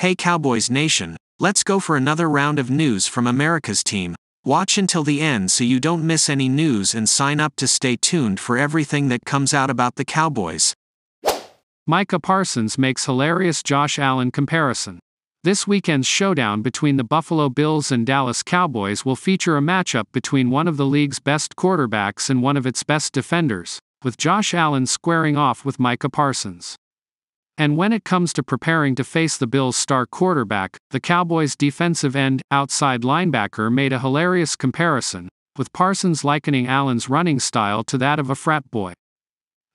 Hey Cowboys Nation, let's go for another round of news from America's team. Watch until the end so you don't miss any news and sign up to stay tuned for everything that comes out about the Cowboys. Micah Parsons makes hilarious Josh Allen comparison. This weekend's showdown between the Buffalo Bills and Dallas Cowboys will feature a matchup between one of the league's best quarterbacks and one of its best defenders, with Josh Allen squaring off with Micah Parsons. And when it comes to preparing to face the Bills' star quarterback, the Cowboys' defensive end, outside linebacker made a hilarious comparison, with Parsons likening Allen's running style to that of a frat boy.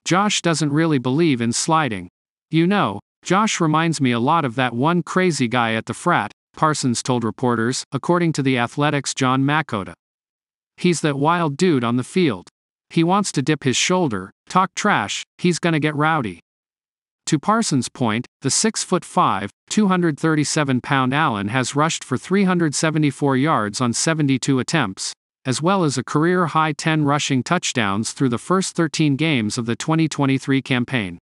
Josh doesn't really believe in sliding. You know, Josh reminds me a lot of that one crazy guy at the frat, Parsons told reporters, according to The Athletic's John Makota. He's that wild dude on the field. He wants to dip his shoulder, talk trash, he's gonna get rowdy. To Parsons' point, the 6'5", 237-pound Allen has rushed for 374 yards on 72 attempts, as well as a career-high 10 rushing touchdowns through the first 13 games of the 2023 campaign.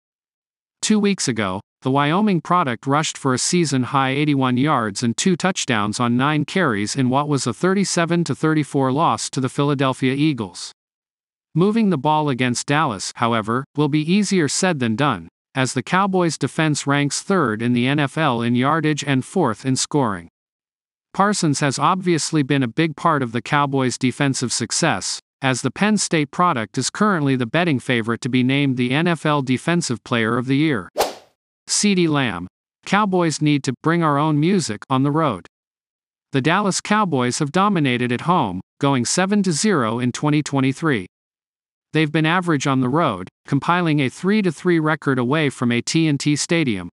2 weeks ago, the Wyoming product rushed for a season-high 81 yards and 2 touchdowns on 9 carries in what was a 37-34 loss to the Philadelphia Eagles. Moving the ball against Dallas, however, will be easier said than done, as the Cowboys' defense ranks 3rd in the NFL in yardage and 4th in scoring. Parsons has obviously been a big part of the Cowboys' defensive success, as the Penn State product is currently the betting favorite to be named the NFL Defensive Player of the Year. CeeDee Lamb. Cowboys need to bring our own music on the road. The Dallas Cowboys have dominated at home, going 7-0 in 2023. They've been average on the road, compiling a 3-3 record away from AT&T Stadium.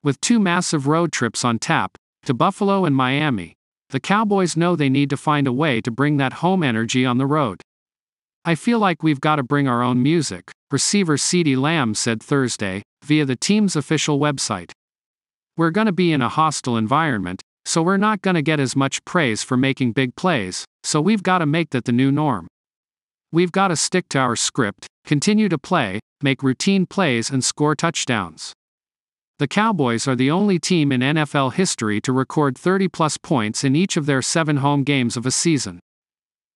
With 2 massive road trips on tap, to Buffalo and Miami, the Cowboys know they need to find a way to bring that home energy on the road. I feel like we've got to bring our own music, receiver CeeDee Lamb said Thursday, via the team's official website. We're going to be in a hostile environment, so we're not going to get as much praise for making big plays, so we've got to make that the new norm. We've got to stick to our script, continue to play, make routine plays and score touchdowns. The Cowboys are the only team in NFL history to record 30-plus points in each of their 7 home games of a season.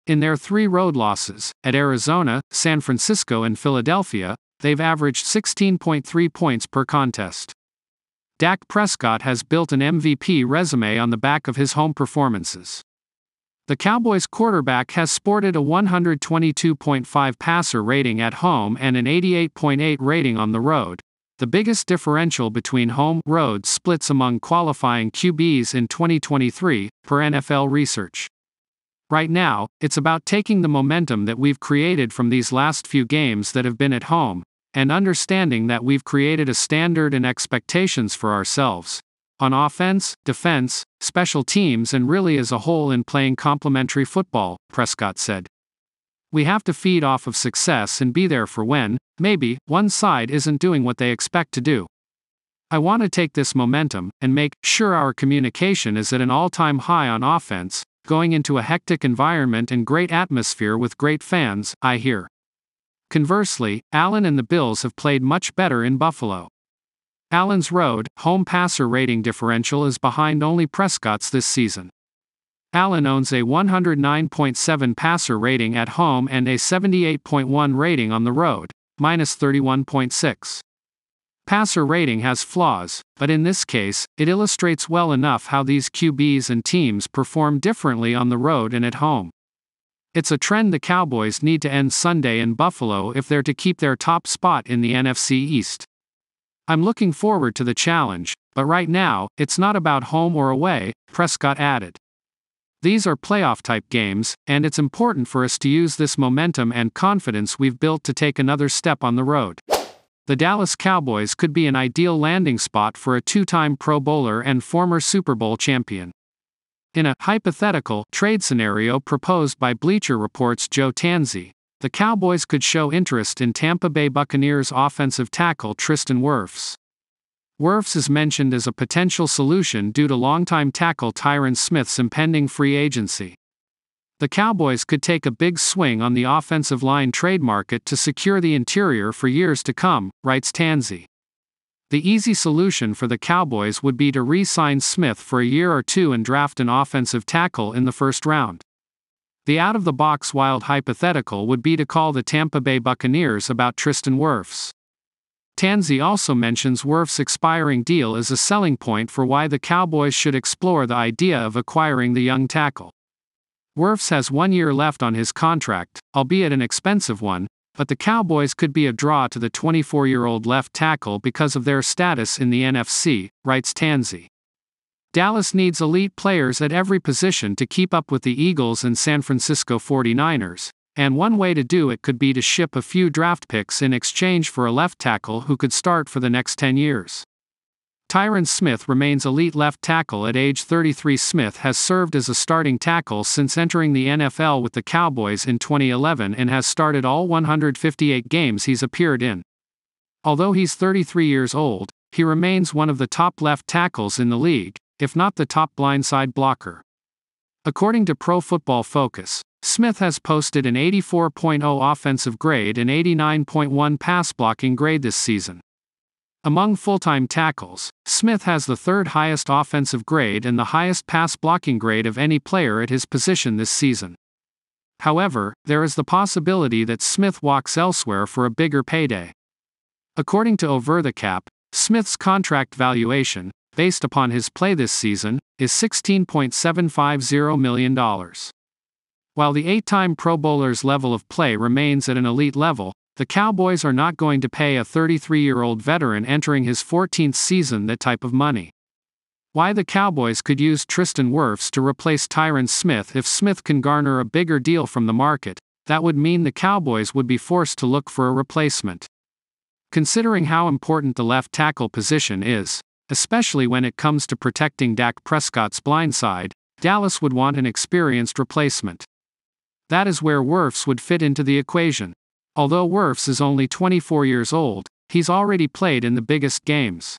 In their 3 road losses, at Arizona, San Francisco and Philadelphia, they've averaged 16.3 points per contest. Dak Prescott has built an MVP resume on the back of his home performances. The Cowboys quarterback has sported a 122.5 passer rating at home and an 88.8 rating on the road, the biggest differential between home-road splits among qualifying QBs in 2023, per NFL research. Right now, it's about taking the momentum that we've created from these last few games that have been at home, and understanding that we've created a standard and expectations for ourselves, on offense, defense, special teams and really as a whole in playing complementary football, Prescott said. We have to feed off of success and be there for when, maybe, one side isn't doing what they expect to do. I want to take this momentum and make sure our communication is at an all-time high on offense, going into a hectic environment and great atmosphere with great fans, I hear. Conversely, Allen and the Bills have played much better in Buffalo. Allen's road-home passer rating differential is behind only Prescott's this season. Allen owns a 109.7 passer rating at home and a 78.1 rating on the road, minus 31.6. Passer rating has flaws, but in this case, it illustrates well enough how these QBs and teams perform differently on the road and at home. It's a trend the Cowboys need to end Sunday in Buffalo if they're to keep their top spot in the NFC East. I'm looking forward to the challenge, but right now, it's not about home or away, Prescott added. These are playoff-type games, and it's important for us to use this momentum and confidence we've built to take another step on the road. The Dallas Cowboys could be an ideal landing spot for a 2-time Pro Bowler and former Super Bowl champion. In a hypothetical trade scenario proposed by Bleacher Report's Joe Tanzi, the Cowboys could show interest in Tampa Bay Buccaneers offensive tackle Tristan Wirfs. Wirfs is mentioned as a potential solution due to longtime tackle Tyron Smith's impending free agency. The Cowboys could take a big swing on the offensive line trade market to secure the interior for years to come, writes Tanzi. The easy solution for the Cowboys would be to re-sign Smith for a year or two and draft an offensive tackle in the first round. The out-of-the-box wild hypothetical would be to call the Tampa Bay Buccaneers about Tristan Wirfs. Tanzi also mentions Wirfs' expiring deal as a selling point for why the Cowboys should explore the idea of acquiring the young tackle. Wirfs has 1 year left on his contract, albeit an expensive one, but the Cowboys could be a draw to the 24-year-old left tackle because of their status in the NFC, writes Tanzi. Dallas needs elite players at every position to keep up with the Eagles and San Francisco 49ers, and one way to do it could be to ship a few draft picks in exchange for a left tackle who could start for the next 10 years. Tyron Smith remains elite left tackle at age 33. Smith has served as a starting tackle since entering the NFL with the Cowboys in 2011 and has started all 158 games he's appeared in. Although he's 33 years old, he remains one of the top left tackles in the league, if not the top blindside blocker. According to Pro Football Focus, Smith has posted an 84.0 offensive grade and 89.1 pass blocking grade this season. Among full-time tackles, Smith has the third highest offensive grade and the highest pass blocking grade of any player at his position this season. However, there is the possibility that Smith walks elsewhere for a bigger payday. According to Over the Cap, Smith's contract valuation, based upon his play this season, is $16.750 million. While the 8-time Pro Bowler's level of play remains at an elite level, the Cowboys are not going to pay a 33-year-old veteran entering his 14th season that type of money. Why the Cowboys could use Tristan Wirfs to replace Tyron Smith. If Smith can garner a bigger deal from the market, that would mean the Cowboys would be forced to look for a replacement. Considering how important the left tackle position is, especially when it comes to protecting Dak Prescott's blindside, Dallas would want an experienced replacement. That is where Wirfs would fit into the equation. Although Wirfs is only 24 years old, he's already played in the biggest games.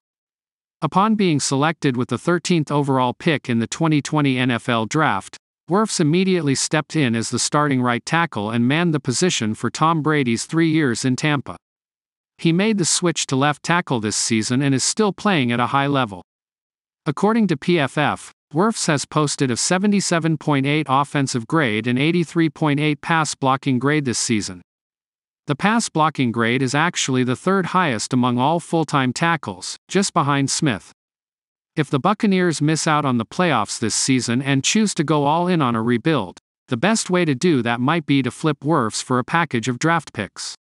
Upon being selected with the 13th overall pick in the 2020 NFL Draft, Wirfs immediately stepped in as the starting right tackle and manned the position for Tom Brady's 3 years in Tampa. He made the switch to left tackle this season and is still playing at a high level. According to PFF, Wirfs has posted a 77.8 offensive grade and 83.8 pass blocking grade this season. The pass blocking grade is actually the third highest among all full-time tackles, just behind Smith. If the Buccaneers miss out on the playoffs this season and choose to go all in on a rebuild, the best way to do that might be to flip Wirfs for a package of draft picks.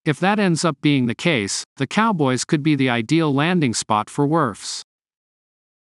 If that ends up being the case, the Cowboys could be the ideal landing spot for Wirfs.